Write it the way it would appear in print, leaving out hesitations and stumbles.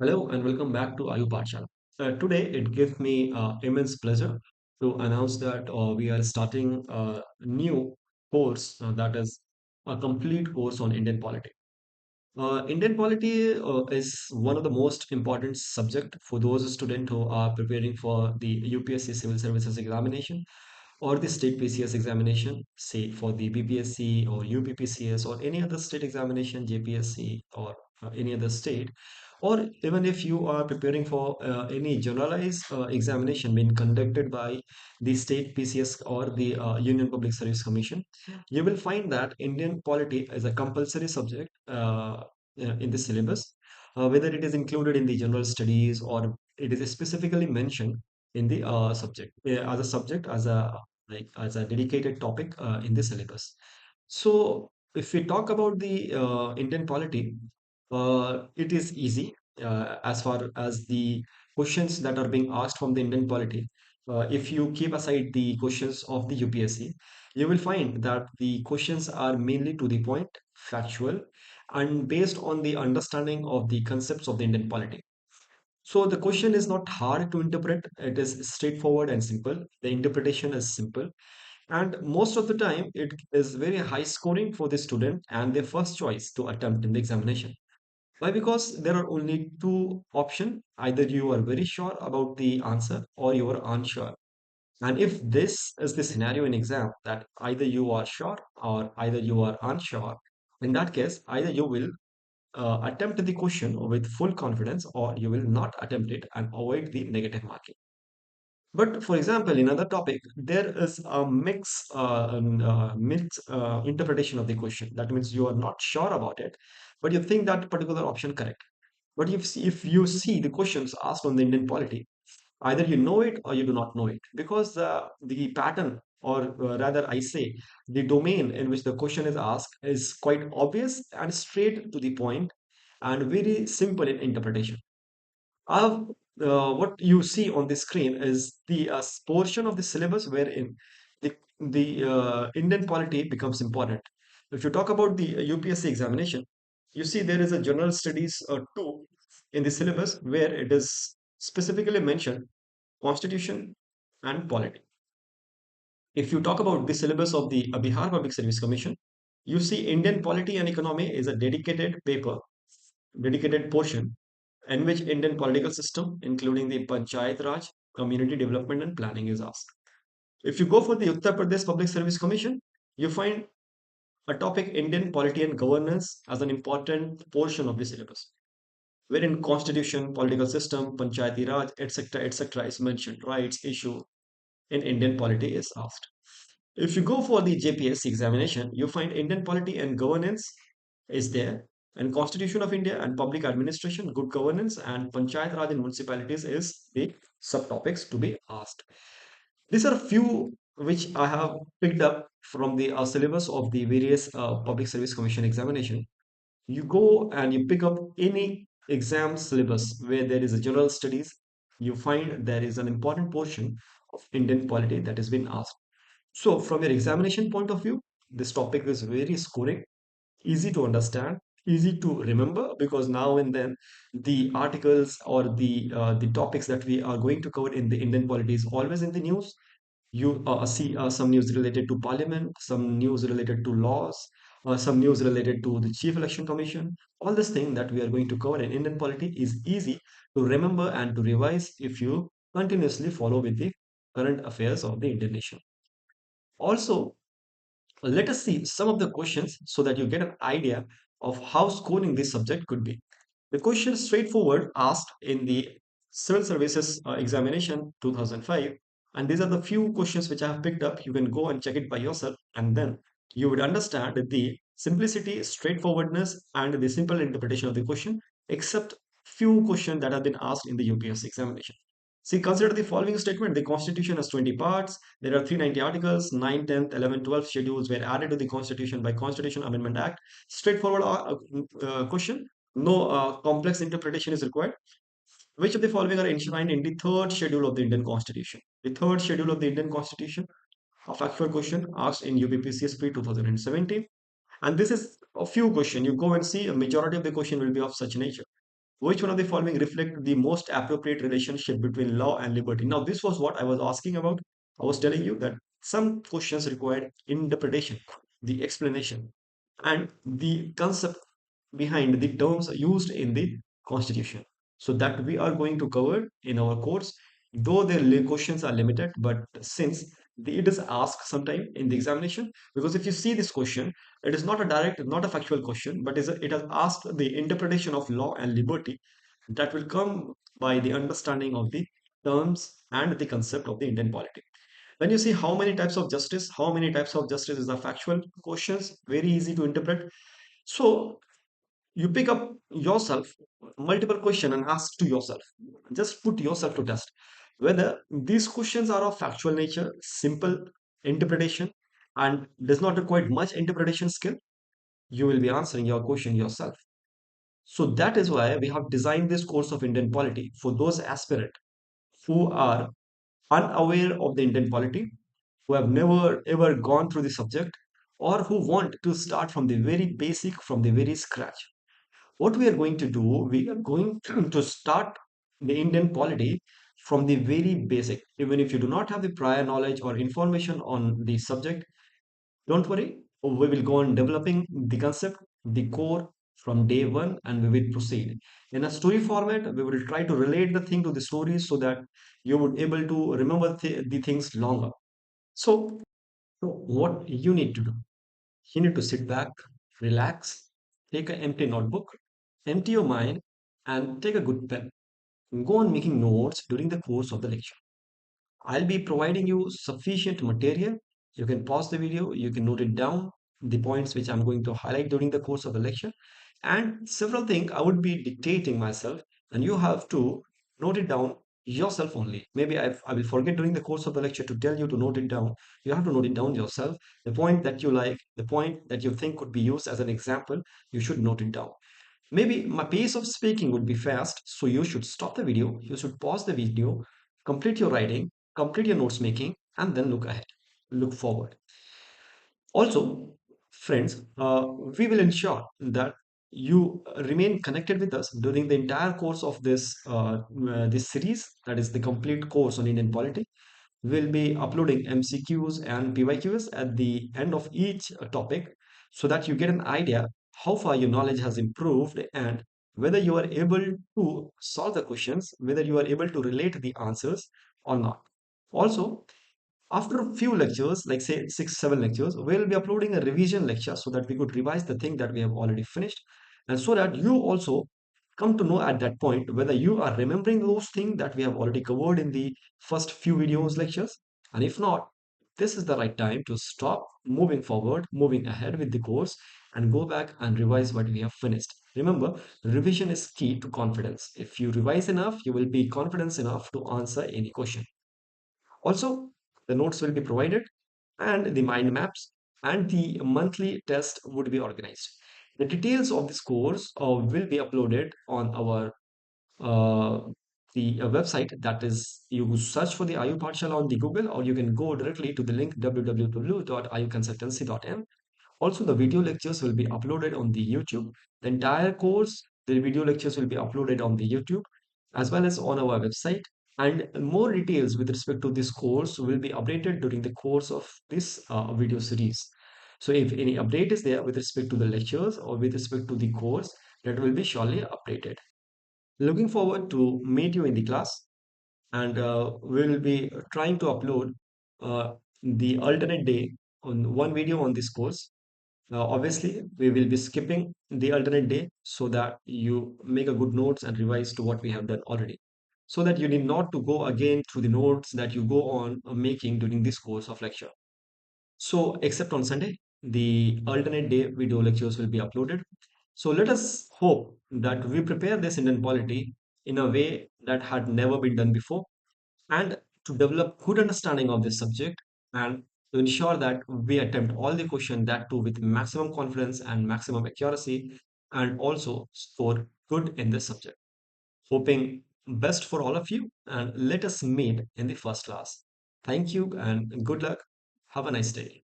Hello and welcome back to Aayu Pathshala. Today it gives me immense pleasure to announce that we are starting a new course that is a complete course on Indian polity. Indian polity is one of the most important subject for those students who are preparing for the UPSC Civil Services examination or the state PCS examination, say for the BPSC or UPPCS or any other state examination, JPSC or any other state, or even if you are preparing for any generalized examination being conducted by the state PCS or the Union Public Service Commission, you will find that Indian polity is a compulsory subject in the syllabus, whether it is included in the general studies or it is specifically mentioned in the subject as a dedicated topic in the syllabus. So, if we talk about the Indian polity, it is easy as far as the questions that are being asked from the Indian polity. If you keep aside the questions of the UPSC, you will find that the questions are mainly to the point, factual, and based on the understanding of the concepts of the Indian polity. So the question is not hard to interpret. It is straightforward and simple. The interpretation is simple. And most of the time, it is very high scoring for the student and their first choice to attempt in the examination. Why? Because there are only two options. Either you are very sure about the answer or you are unsure. And if this is the scenario in exam that either you are sure or either you are unsure, in that case, either you will attempt the question with full confidence or you will not attempt it and avoid the negative marking. But for example, in another topic, there is a mix interpretation of the question. That means you are not sure about it, but you think that particular option correct. But if you see the questions asked on the Indian polity, either you know it or you do not know it, because the pattern, or rather, I say, the domain in which the question is asked is quite obvious and straight to the point and very simple in interpretation. Uh, what you see on the screen is the portion of the syllabus wherein the Indian polity becomes important. If you talk about the UPSC examination, you see there is a general studies 2 in the syllabus where it is specifically mentioned constitution and polity. If you talk about the syllabus of the Bihar Public Service Commission, you see Indian polity and economy is a dedicated paper, dedicated portion in which Indian political system, including the Panchayat Raj, community development and planning is asked. If you go for the Uttar Pradesh Public Service Commission, you find a topic Indian polity and governance as an important portion of the syllabus, wherein constitution, political system, Panchayati Raj, etc., is mentioned, rights issue in Indian polity is asked. If you go for the JPSC examination, you find Indian polity and governance is there, and Constitution of India and public administration, good governance, and Panchayat Raj in municipalities is the subtopics to be asked. These are few which I have picked up from the syllabus of the various Public Service Commission examination. You go and you pick up any exam syllabus where there is a general studies, you find there is an important portion of Indian polity that has been asked. So, from your examination point of view, this topic is very scoring, easy to understand, easy to remember, because now and then the articles or the topics that we are going to cover in the Indian polity is always in the news. You see some news related to parliament, some news related to laws, some news related to the Chief Election Commission. All this thing that we are going to cover in Indian polity is easy to remember and to revise if you continuously follow with the current affairs of the Indian nation. Also, let us see some of the questions so that you get an idea of how scoring this subject could be. The question is straightforward, asked in the Civil Services Examination 2005, and these are the few questions which I have picked up. You can go and check it by yourself, and then you would understand the simplicity, straightforwardness, and the simple interpretation of the question, except few questions that have been asked in the UPSC examination. See, consider the following statement. The Constitution has 20 parts. There are 390 articles. 9, 10th, 11, 12 schedules were added to the Constitution by Constitution Amendment Act. Straightforward question. No complex interpretation is required. Which of the following are enshrined in the third schedule of the Indian Constitution? The third schedule of the Indian Constitution, a factual question asked in UPPCS pre 2017. And this is a few questions. You go and see a majority of the question will be of such nature. Which one of the following reflect the most appropriate relationship between law and liberty? Now, this was what I was asking about. I was telling you that some questions required interpretation, the explanation, and the concept behind the terms used in the constitution. So that we are going to cover in our course, though the questions are limited, but since it is asked sometime in the examination, because if you see this question, it is not a direct, not a factual question, but it has asked the interpretation of law and liberty that will come by the understanding of the terms and the concept of the Indian polity. When you see how many types of justice is a factual questions, very easy to interpret. So you pick up yourself multiple question and ask to yourself, just put yourself to test whether these questions are of factual nature, simple interpretation, and does not require much interpretation skill. You will be answering your question yourself. So that is why we have designed this course of Indian polity for those aspirants who are unaware of the Indian polity, who have never ever gone through the subject, or who want to start from the very basic, from the very scratch. What we are going to do, we are going to start the Indian polity from the very basic. Even if you do not have the prior knowledge or information on the subject, don't worry. We will go on developing the concept, the core from day one, and we will proceed. In a story format, we will try to relate the thing to the story so that you would able to remember the things longer. So, what you need to do? You need to sit back, relax, take an empty notebook, empty your mind, and take a good pen. Go on making notes during the course of the lecture. I'll be providing you sufficient material. You can pause the video, you can note it down, the points which I'm going to highlight during the course of the lecture, and several things I would be dictating myself, and you have to note it down yourself only. Maybe I will forget during the course of the lecture to tell you to note it down. You have to note it down yourself. The point that you like, the point that you think could be used as an example, you should note it down. Maybe my pace of speaking would be fast, so you should stop the video, you should pause the video, complete your writing, complete your notes making, and then look ahead, look forward. Also, friends, we will ensure that you remain connected with us during the entire course of this series, that is the complete course on Indian polity. We'll be uploading MCQs and PYQs at the end of each topic so that you get an idea how far your knowledge has improved and whether you are able to solve the questions, whether you are able to relate the answers or not. Also, after a few lectures, like say 6, 7 lectures, we'll be uploading a revision lecture so that we could revise the thing that we have already finished, and so that you also come to know at that point whether you are remembering those things that we have already covered in the first few videos lectures. And if not, this is the right time to stop moving forward, moving ahead with the course, and go back and revise what we have finished. Remember, revision is key to confidence. If you revise enough, you will be confident enough to answer any question. Also, the notes will be provided and the mind maps and the monthly test would be organized. The details of this course will be uploaded on our uh, website. That is, you search for the Aayu Pathshala on the Google, or you can go directly to the link www.ayuconsultancy.in. Also, the video lectures will be uploaded on the YouTube. The entire course, the video lectures will be uploaded on the YouTube as well as on our website. And more details with respect to this course will be updated during the course of this video series. So if any update is there with respect to the lectures or with respect to the course, that will be surely updated. Looking forward to meet you in the class, and we'll be trying to upload uh, the alternate day on one video on this course. Obviously, we will be skipping the alternate day so that you make a good notes and revise to what we have done already. So that you need not to go again through the notes that you go on making during this course of lecture. So, except on Sunday, the alternate day video lectures will be uploaded. So, let us hope that we prepare this Indian polity in a way that had never been done before, and to develop good understanding of this subject, and to ensure that we attempt all the question, that too with maximum confidence and maximum accuracy, and also score good in this subject. Hoping best for all of you, and let us meet in the first class. Thank you and good luck. Have a nice day.